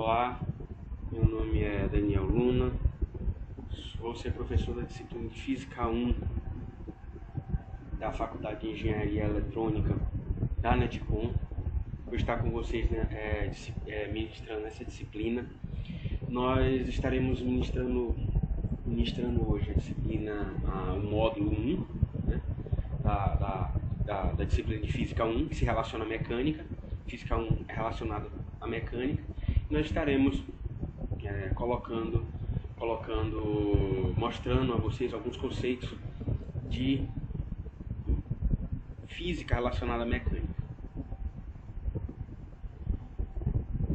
Olá, meu nome é Daniel Luna, vou ser professor da disciplina de Física 1 da Faculdade de Engenharia Eletrônica da Netcom. Vou estar com vocês, ministrando essa disciplina. Nós estaremos ministrando hoje a disciplina, o módulo 1, né, da disciplina de Física 1, que se relaciona à mecânica. Física 1 é relacionada à mecânica. Nós estaremos mostrando a vocês alguns conceitos de física relacionada à mecânica.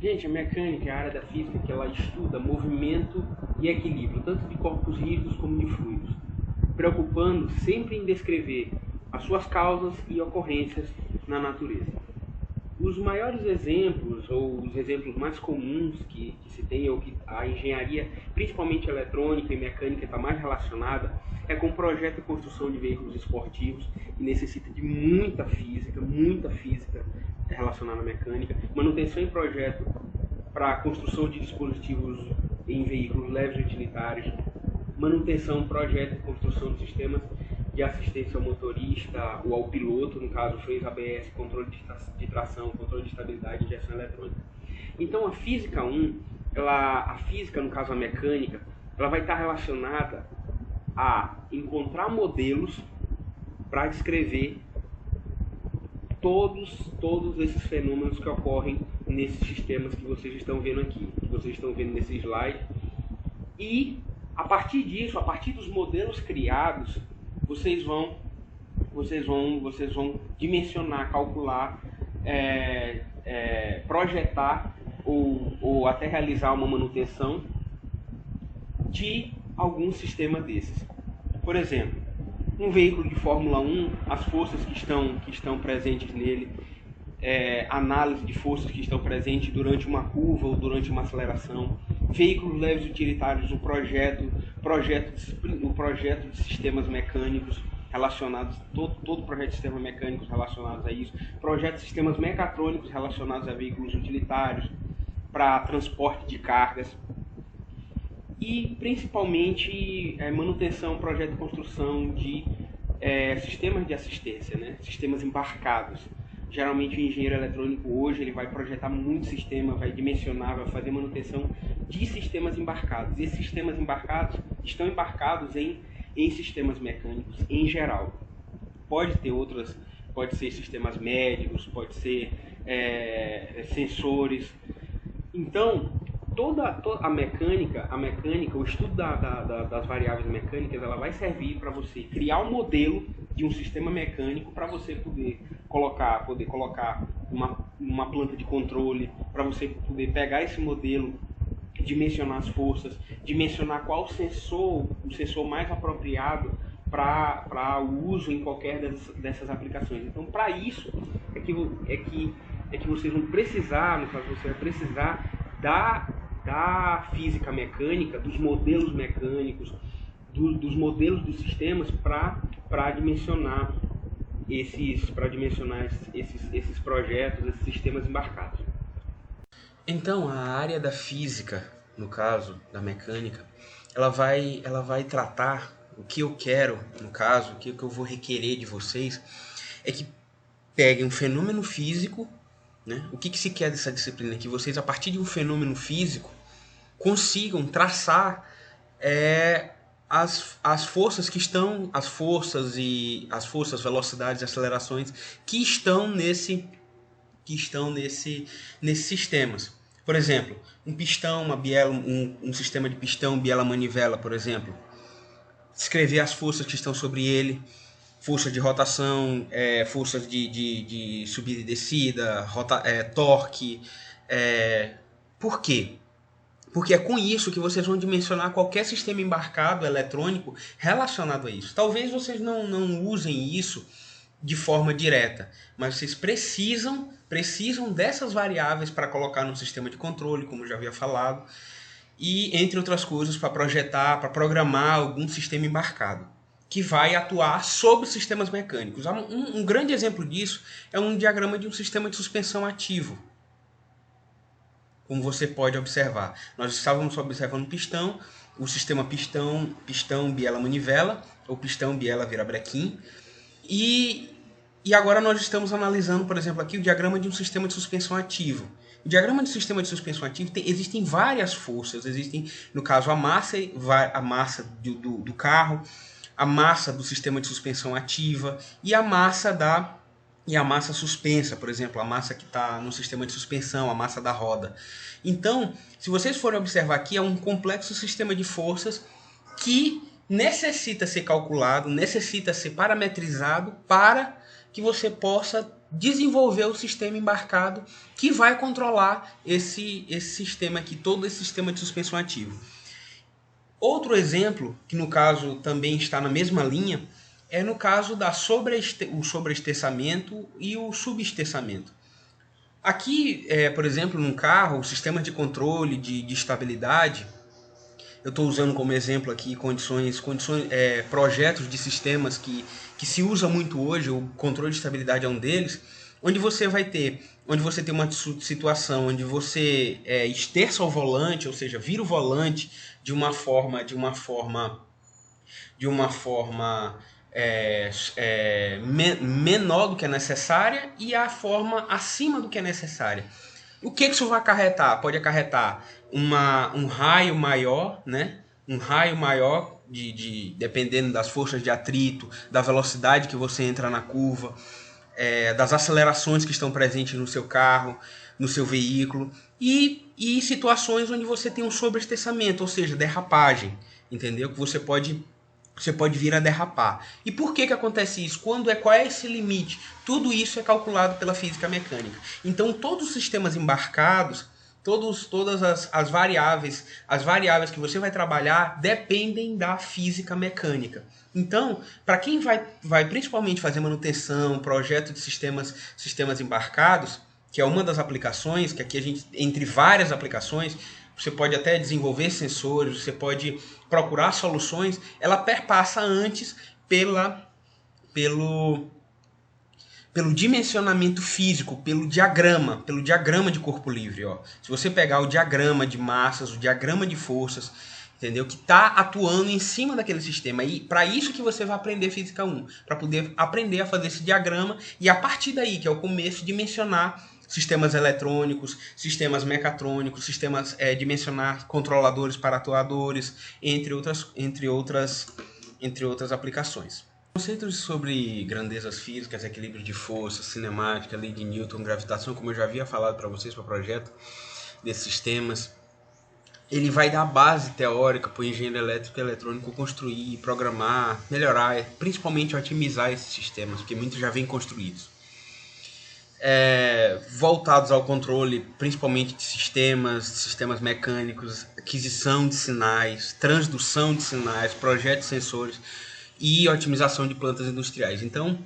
Gente, a mecânica é a área da física que ela estuda movimento e equilíbrio, tanto de corpos rígidos como de fluidos, preocupando sempre em descrever as suas causas e ocorrências na natureza. Os maiores exemplos, ou os exemplos mais comuns que se tem, ou que a engenharia, principalmente eletrônica e mecânica, está mais relacionada, é com o projeto e construção de veículos esportivos, que necessita de muita física relacionada à mecânica, manutenção em projeto para construção de dispositivos em veículos leves e utilitários, manutenção, projeto e construção de sistemas de assistência ao motorista ou ao piloto, no caso freios ABS, controle de tração, controle de estabilidade e injeção eletrônica. Então a física 1, a física, no caso a mecânica, ela vai estar relacionada a encontrar modelos para descrever todos esses fenômenos que ocorrem nesses sistemas que vocês estão vendo aqui, que vocês estão vendo nesse slide. E a partir disso, a partir dos modelos criados, vocês vão dimensionar, calcular, projetar ou até realizar uma manutenção de algum sistema desses. Por exemplo, um veículo de Fórmula 1, as forças que estão presentes nele, análise de forças que estão presentes durante uma curva ou durante uma aceleração, veículos leves utilitários, o projeto de sistemas mecânicos relacionados, todo projeto de sistemas mecânicos relacionados a isso, projeto de sistemas mecatrônicos relacionados a veículos utilitários, para transporte de cargas, e principalmente manutenção, projeto de construção de sistemas de assistência, né? Sistemas embarcados. Geralmente o engenheiro eletrônico hoje ele vai projetar muito sistema, vai dimensionar, vai fazer manutenção de sistemas embarcados. E esses sistemas embarcados estão embarcados em sistemas mecânicos em geral. Pode ser sistemas médicos, pode ser sensores. Então, toda a mecânica, o estudo das variáveis mecânicas, ela vai servir para você criar um modelo de um sistema mecânico para você poder colocar uma planta de controle, para você poder pegar esse modelo, dimensionar as forças, dimensionar qual o sensor mais apropriado para o uso em qualquer dessas aplicações. Então, para isso é que vocês vão precisar, no caso você vai precisar da física mecânica, dos modelos mecânicos, dos modelos dos sistemas para dimensionar esses projetos, esses sistemas embarcados. Então, a área da física, no caso da mecânica, ela vai tratar o que eu quero, no caso, o que eu vou requerer de vocês, é que peguem um fenômeno físico, né? O que se quer dessa disciplina? Que vocês, a partir de um fenômeno físico, consigam traçar as forças que estão, as forças, velocidades, acelerações que estão nesses sistemas. Por exemplo, um pistão, uma biela, um sistema de pistão, biela, manivela, por exemplo. Descrever as forças que estão sobre ele, força de rotação, forças de subida e descida, torque. Por quê? Porque é com isso que vocês vão dimensionar qualquer sistema embarcado eletrônico relacionado a isso. Talvez vocês não usem isso de forma direta, mas vocês precisam dessas variáveis para colocar no sistema de controle, como eu já havia falado, e entre outras coisas para projetar, para programar algum sistema embarcado que vai atuar sobre sistemas mecânicos. Um grande exemplo disso é um diagrama de um sistema de suspensão ativo. como você pode observar. Nós estávamos observando o pistão, o sistema pistão, biela, manivela, ou pistão, biela, virabrequim. E agora nós estamos analisando, por exemplo, aqui o diagrama de um sistema de suspensão ativo. O diagrama de sistema de suspensão ativo existem várias forças. Existem, no caso, a massa do carro, a massa do sistema de suspensão ativa e a massa suspensa, por exemplo, a massa que está no sistema de suspensão, a massa da roda. Então, se vocês forem observar aqui, é um complexo sistema de forças que necessita ser calculado, necessita ser parametrizado para que você possa desenvolver o sistema embarcado que vai controlar esse sistema aqui, todo esse sistema de suspensão ativo. Outro exemplo, que no caso também está na mesma linha, é no caso da o sobreestessamento e o subestessamento. Aqui, por exemplo, num carro, o sistema de controle de estabilidade, eu estou usando como exemplo aqui projetos de sistemas que se usa muito hoje, o controle de estabilidade é um deles, onde você tem uma situação onde você esterça o volante, ou seja, vira o volante de uma forma menor do que é necessária e a forma acima do que é necessária. O que isso vai acarretar? Pode acarretar um raio maior, né? Um raio maior, dependendo das forças de atrito, da velocidade que você entra na curva, das acelerações que estão presentes no seu carro, no seu veículo, e situações onde você tem um sobreestessamento, ou seja, derrapagem, entendeu? Que você pode vir a derrapar. E por que acontece isso? Qual é esse limite? Tudo isso é calculado pela física mecânica. Então, todos os sistemas embarcados, todas as variáveis que você vai trabalhar dependem da física mecânica. Então, para quem vai principalmente fazer manutenção, projeto de sistemas embarcados, que é uma das aplicações, que aqui a gente, entre várias aplicações, você pode até desenvolver sensores, você pode procurar soluções, ela perpassa antes pelo dimensionamento físico, pelo diagrama de corpo livre. Ó. Se você pegar o diagrama de massas, o diagrama de forças, entendeu? Que está atuando em cima daquele sistema. E para isso que você vai aprender Física 1, para poder aprender a fazer esse diagrama e a partir daí, que é o começo, dimensionar sistemas eletrônicos, sistemas mecatrônicos, dimensionar controladores para atuadores, entre outras aplicações. Conceitos sobre grandezas físicas, equilíbrio de força, cinemática, lei de Newton, gravitação, como eu já havia falado para vocês para o projeto desses sistemas, ele vai dar base teórica para o engenheiro elétrico e eletrônico construir, programar, melhorar, principalmente otimizar esses sistemas, porque muitos já vêm construídos. Voltados ao controle, principalmente de sistemas mecânicos, aquisição de sinais, transdução de sinais, projeto de sensores e otimização de plantas industriais. Então,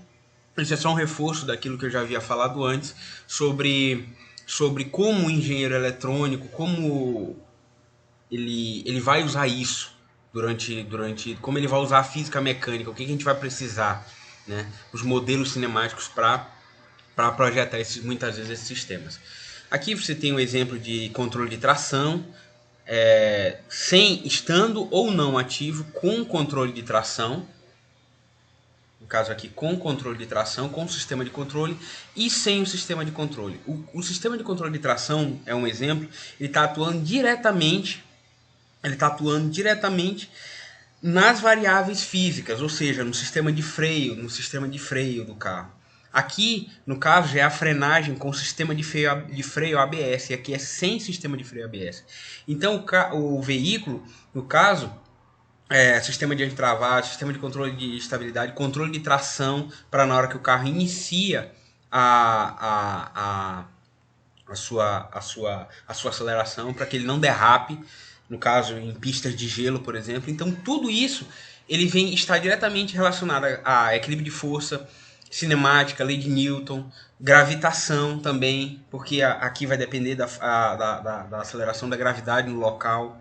isso é só um reforço daquilo que eu já havia falado antes sobre como o engenheiro eletrônico, como ele vai usar isso como ele vai usar a física mecânica, o que a gente vai precisar, né? Os modelos cinemáticos para projetar muitas vezes esses sistemas. Aqui você tem um exemplo de controle de tração, estando ou não ativo, com controle de tração. No caso aqui, com controle de tração, com o sistema de controle e sem o sistema de controle. O sistema de controle de tração é um exemplo, ele está atuando diretamente nas variáveis físicas, ou seja, no sistema de freio do carro. Aqui, no caso, já é a frenagem com o sistema de freio ABS, e aqui é sem sistema de freio ABS. Então, o veículo, no caso, sistema de antitravagem, sistema de controle de estabilidade, controle de tração, para na hora que o carro inicia a sua aceleração, para que ele não derrape, no caso, em pistas de gelo, por exemplo. Então, tudo isso está diretamente relacionado a equilíbrio de força, cinemática, lei de Newton, gravitação também, porque aqui vai depender da aceleração da gravidade no local.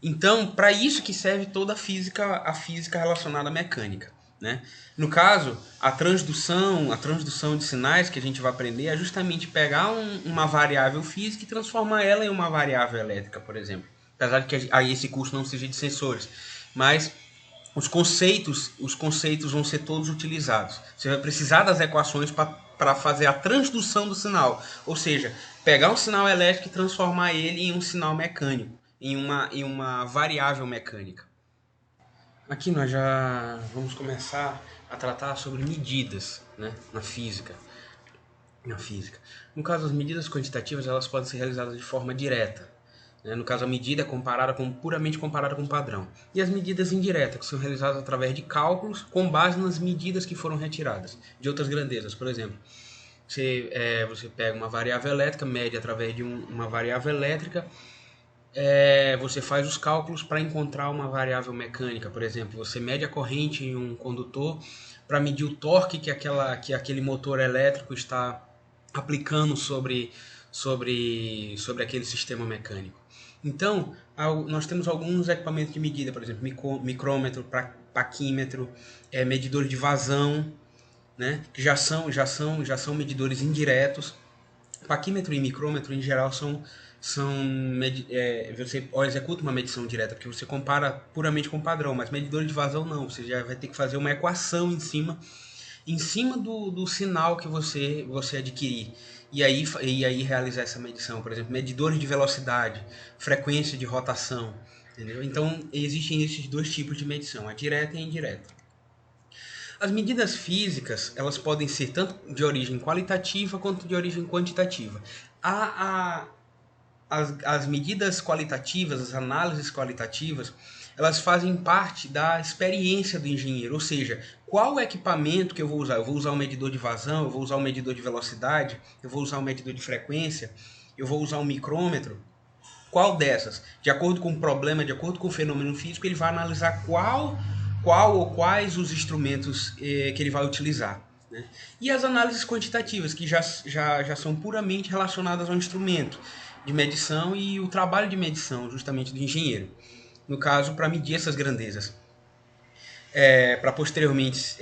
Então, para isso que serve toda a física relacionada à mecânica. né? No caso, a transdução de sinais que a gente vai aprender é justamente pegar uma variável física e transformar ela em uma variável elétrica, por exemplo. Apesar de que aí esse curso não seja de sensores, mas os conceitos vão ser todos utilizados. Você vai precisar das equações para fazer a transdução do sinal, ou seja, pegar um sinal elétrico e transformar ele em um sinal mecânico, em uma variável mecânica. Aqui nós já vamos começar a tratar sobre medidas, né, na física. No caso, as medidas quantitativas elas podem ser realizadas de forma direta. No caso, a medida é puramente comparada com o padrão. E as medidas indiretas, que são realizadas através de cálculos com base nas medidas que foram retiradas de outras grandezas. Por exemplo, você pega uma variável elétrica, mede através de uma variável elétrica, você faz os cálculos para encontrar uma variável mecânica. Por exemplo, você mede a corrente em um condutor para medir o torque que aquele motor elétrico está aplicando sobre aquele sistema mecânico. Então, nós temos alguns equipamentos de medida, por exemplo, micrômetro, paquímetro, medidor de vazão, né, que já são medidores indiretos. Paquímetro e micrômetro, em geral, você executa uma medição direta, porque você compara puramente com o padrão, mas medidor de vazão não, você já vai ter que fazer uma equação em cima do sinal que você adquirir. E aí realizar essa medição. Por exemplo, medidores de velocidade, frequência de rotação. Entendeu? Então, existem esses dois tipos de medição, a direta e a indireta. As medidas físicas, elas podem ser tanto de origem qualitativa quanto de origem quantitativa. As medidas qualitativas, as análises qualitativas, elas fazem parte da experiência do engenheiro, ou seja, qual equipamento que eu vou usar? Eu vou usar um medidor de vazão, eu vou usar um medidor de velocidade, eu vou usar um medidor de frequência, eu vou usar um micrômetro. Qual dessas? De acordo com o problema, de acordo com o fenômeno físico, ele vai analisar qual ou quais os instrumentos que ele vai utilizar, né? E as análises quantitativas, que já são puramente relacionadas ao instrumento de medição e o trabalho de medição, justamente, do engenheiro. No caso, para medir essas grandezas. Para posteriormente,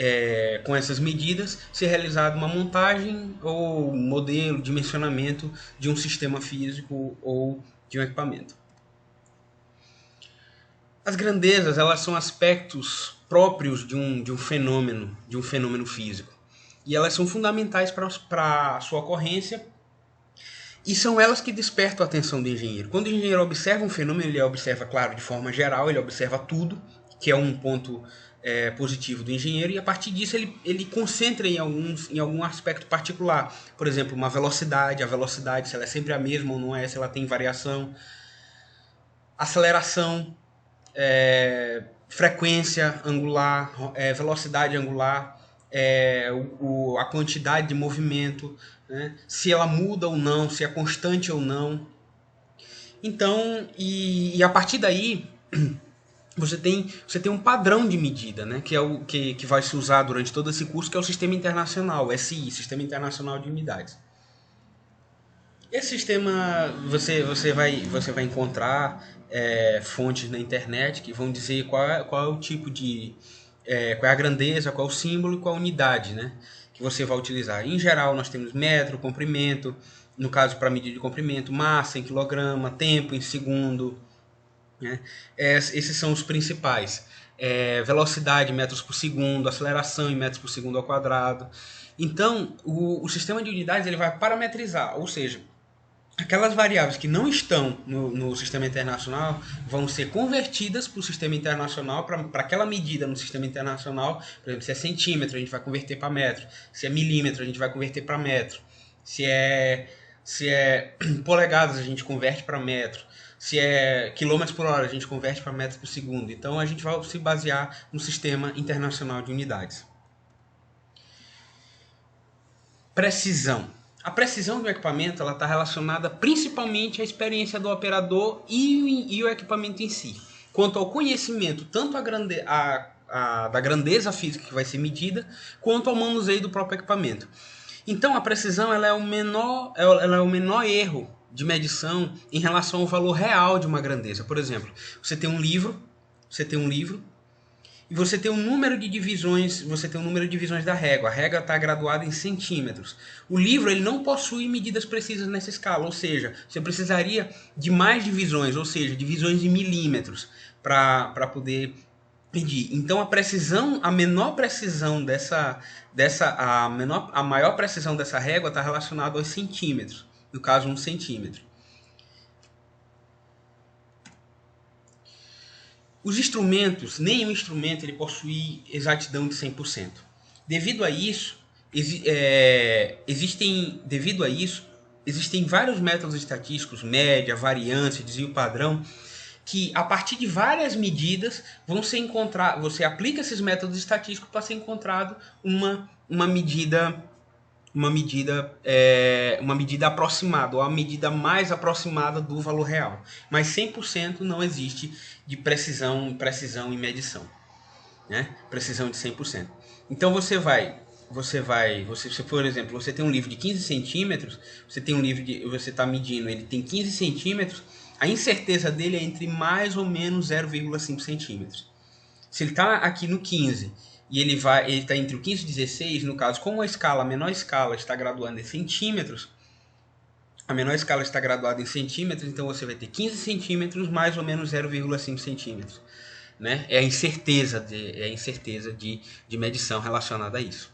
com essas medidas, ser realizada uma montagem ou modelo, dimensionamento de um sistema físico ou de um equipamento. As grandezas, elas são aspectos próprios de um fenômeno físico. E elas são fundamentais para a sua ocorrência. E são elas que despertam a atenção do engenheiro. Quando o engenheiro observa um fenômeno, ele observa, claro, de forma geral, ele observa tudo, que é um ponto positivo do engenheiro, e a partir disso ele concentra em algum aspecto particular. Por exemplo, uma velocidade, a velocidade, se ela é sempre a mesma ou não é, se ela tem variação. Aceleração, frequência angular, velocidade angular, a quantidade de movimento, né? Se ela muda ou não, se é constante ou não. Então, e a partir daí, você tem um padrão de medida, né? Que é o que vai se usar durante todo esse curso, que é o Sistema Internacional, SI, Sistema Internacional de Unidades. Esse sistema, você vai encontrar fontes na internet que vão dizer qual é o tipo de... qual é a grandeza, qual é o símbolo e qual a unidade, né, que você vai utilizar. Em geral, nós temos metro, comprimento, no caso para medida de comprimento, massa em quilograma, tempo em segundo, né? Esses são os principais. Velocidade em metros por segundo, aceleração em metros por segundo ao quadrado. Então, o sistema de unidades ele vai parametrizar, ou seja, aquelas variáveis que não estão no sistema internacional vão ser convertidas para o sistema internacional, para aquela medida no sistema internacional. Por exemplo, se é centímetro, a gente vai converter para metro. Se é milímetro, a gente vai converter para metro. Se é polegadas, a gente converte para metro. Se é quilômetros por hora, a gente converte para metros por segundo. Então, a gente vai se basear no sistema internacional de unidades. Precisão. A precisão do equipamento está relacionada principalmente à experiência do operador e o equipamento em si. Quanto ao conhecimento, tanto da grandeza física que vai ser medida, quanto ao manuseio do próprio equipamento. Então, a precisão ela é o menor erro de medição em relação ao valor real de uma grandeza. Por exemplo, você tem um livro e você tem um número de divisões, da régua. A régua está graduada em centímetros. O livro ele não possui medidas precisas nessa escala, ou seja, você precisaria de mais divisões, ou seja, divisões de milímetros para poder medir. Então a maior precisão dessa régua está relacionada aos centímetros, no caso 1 centímetro. Os instrumentos, nenhum instrumento ele possui exatidão de 100%. Devido a isso, existem vários métodos estatísticos, média, variância, desvio padrão, que a partir de várias medidas vão ser encontrados, você aplica esses métodos estatísticos para ser encontrado uma medida aproximada, ou a medida mais aproximada do valor real. Mas 100% não existe de precisão em medição, né? Precisão de 100%. Então por exemplo, você tem um livro de 15 centímetros, você está medindo, ele tem 15 centímetros, a incerteza dele é entre mais ou menos 0,5 centímetros. Se ele está aqui no 15 e ele está entre o 15 e 16, no caso, como a menor escala está graduando em centímetros, então você vai ter 15 centímetros mais ou menos 0,5 centímetros. Né? É a incerteza de medição relacionada a isso.